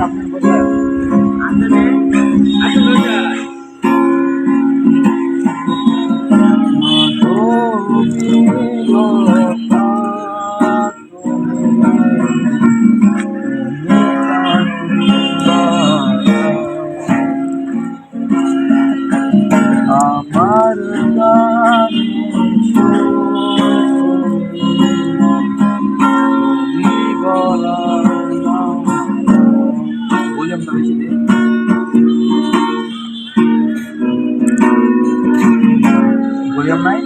আপনার বসে আসলে আসলে আমার গানে বললাম না বেশি দিন বললাম নাই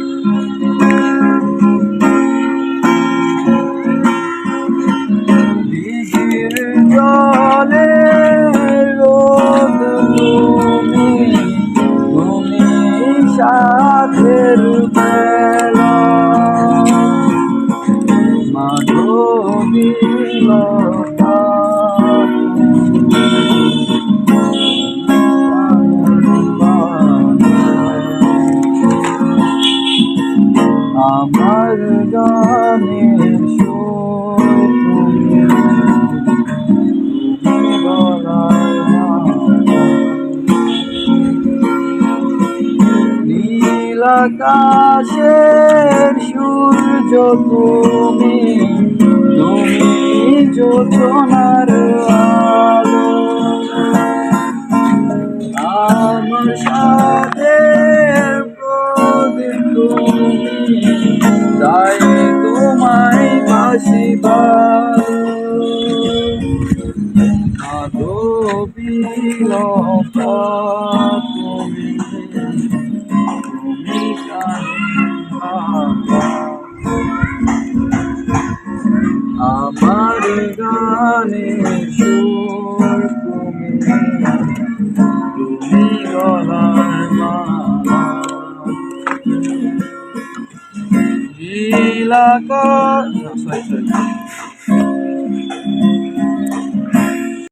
দিঘির জলে রোদ তুমি সাথের বেলা মাধবী লতা আমার গানের সুর তুমি গলায় মালা। নীল আকাশের সূর্য তুমি তুমি যোজনার আলো আমার সাথে প্রদীপ তুমি তাই তোমায় বাসিবার মাধবী লতা তুমি তুমি কান্না আমার গানে সুর তুমি তুমি গলার মালা নীল আকাশ